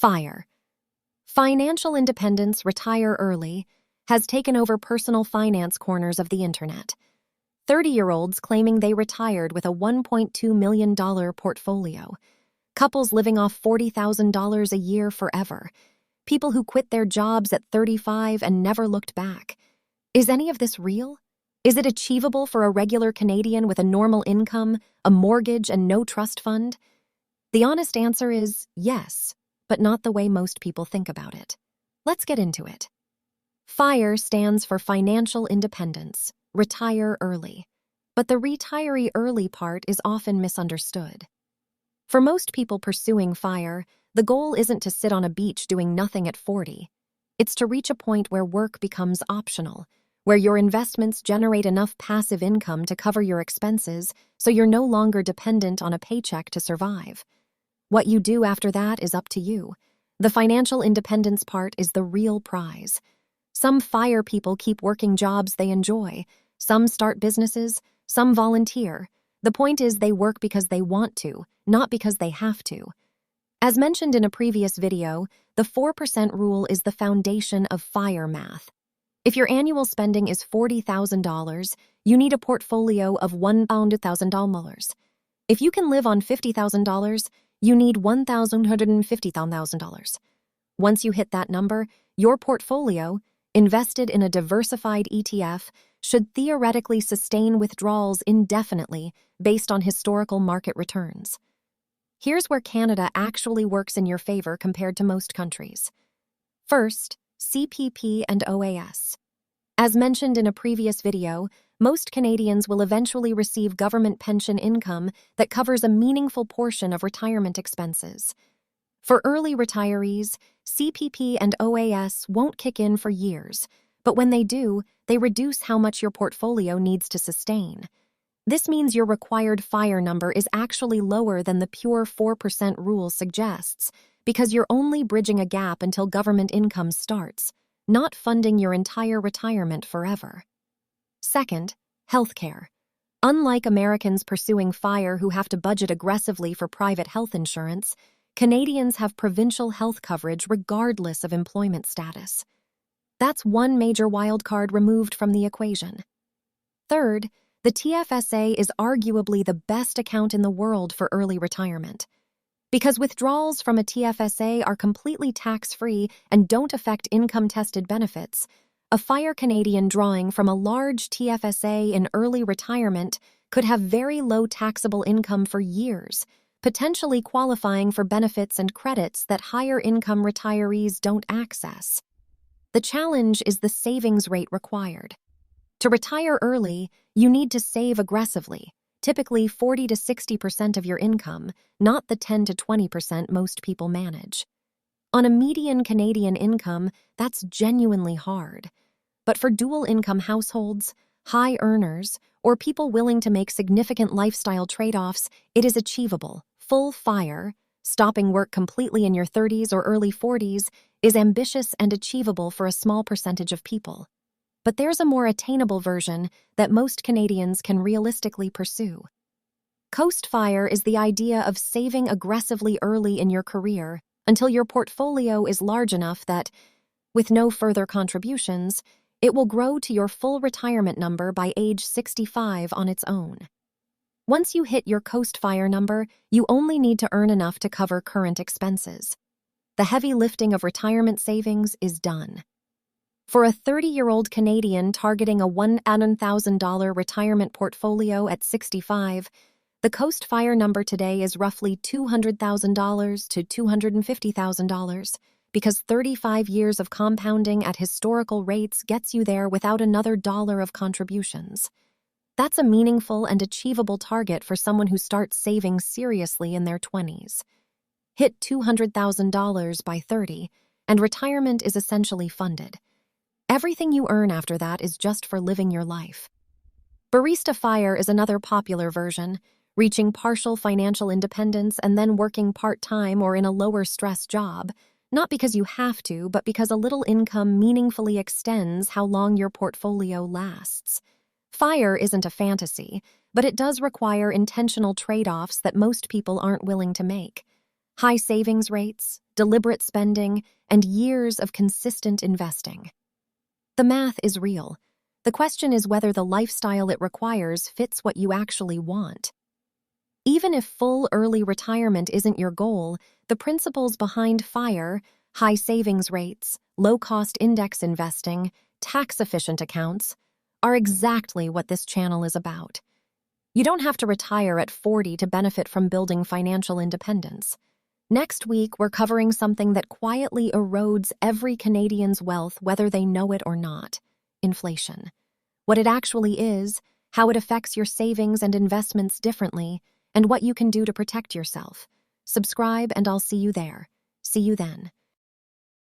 FIRE. Financial independence, retire early, has taken over personal finance corners of the internet. 30-year-olds claiming they retired with a $1.2 million portfolio. Couples living off $40,000 a year forever. People who quit their jobs at 35 and never looked back. Is any of this real? Is it achievable for a regular Canadian with a normal income, a mortgage, and no trust fund? The honest answer is yes, but not the way most people think about it. Let's get into it. FIRE stands for Financial Independence, retire early. But the retiree early part is often misunderstood. For most people pursuing FIRE, the goal isn't to sit on a beach doing nothing at 40. It's to reach a point where work becomes optional, where your investments generate enough passive income to cover your expenses so you're no longer dependent on a paycheck to survive. What you do after that is up to you. The financial independence part is the real prize. Some FIRE people keep working jobs they enjoy. Some start businesses, some volunteer. The point is they work because they want to, not because they have to. As mentioned in a previous video, the 4% rule is the foundation of FIRE math. If your annual spending is $40,000, you need a portfolio of $100,000. If you can live on $50,000, you need $150,000. Once you hit that number, your portfolio, invested in a diversified ETF, should theoretically sustain withdrawals indefinitely based on historical market returns. Here's where Canada actually works in your favor compared to most countries. First, CPP and OAS. As mentioned in a previous video, most Canadians will eventually receive government pension income that covers a meaningful portion of retirement expenses. For early retirees, CPP and OAS won't kick in for years, but when they do, they reduce how much your portfolio needs to sustain. This means your required FIRE number is actually lower than the pure 4% rule suggests, because you're only bridging a gap until government income starts, not funding your entire retirement forever. Second, healthcare. Unlike Americans pursuing FIRE who have to budget aggressively for private health insurance, Canadians have provincial health coverage regardless of employment status. That's one major wildcard removed from the equation. Third, the TFSA is arguably the best account in the world for early retirement. Because withdrawals from a TFSA are completely tax-free and don't affect income-tested benefits, a FIRE Canadian drawing from a large TFSA in early retirement could have very low taxable income for years, potentially qualifying for benefits and credits that higher-income retirees don't access. The challenge is the savings rate required. To retire early, you need to save aggressively, typically 40 to 60% of your income, not the 10 to 20% most people manage. On a median Canadian income, that's genuinely hard. But for dual-income households, high earners, or people willing to make significant lifestyle trade-offs, it is achievable. Full FIRE, stopping work completely in your 30s or early 40s, is ambitious and achievable for a small percentage of people. But there's a more attainable version that most Canadians can realistically pursue. Coast FIRE is the idea of saving aggressively early in your career until your portfolio is large enough that, with no further contributions, it will grow to your full retirement number by age 65 on its own. Once you hit your Coast FIRE number, you only need to earn enough to cover current expenses. The heavy lifting of retirement savings is done. For a 30-year-old Canadian targeting a $100,000 retirement portfolio at 65, the Coast FIRE number today is roughly $200,000 to $250,000, because 35 years of compounding at historical rates gets you there without another dollar of contributions. That's a meaningful and achievable target for someone who starts saving seriously in their 20s. Hit $200,000 by 30, and retirement is essentially funded. Everything you earn after that is just for living your life. Barista FIRE is another popular version, reaching partial financial independence and then working part-time or in a lower-stress job, not because you have to, but because a little income meaningfully extends how long your portfolio lasts. FIRE isn't a fantasy, but it does require intentional trade-offs that most people aren't willing to make. high savings rates, deliberate spending, and years of consistent investing. The math is real. The question is whether the lifestyle it requires fits what you actually want. Even if full early retirement isn't your goal, the principles behind FIRE, high savings rates, low-cost index investing, tax-efficient accounts, are exactly what this channel is about. You don't have to retire at 40 to benefit from building financial independence. Next week, we're covering something that quietly erodes every Canadian's wealth, whether they know it or not: inflation. What it actually is, how it affects your savings and investments differently, and what you can do to protect yourself. Subscribe, and I'll see you there. See you then.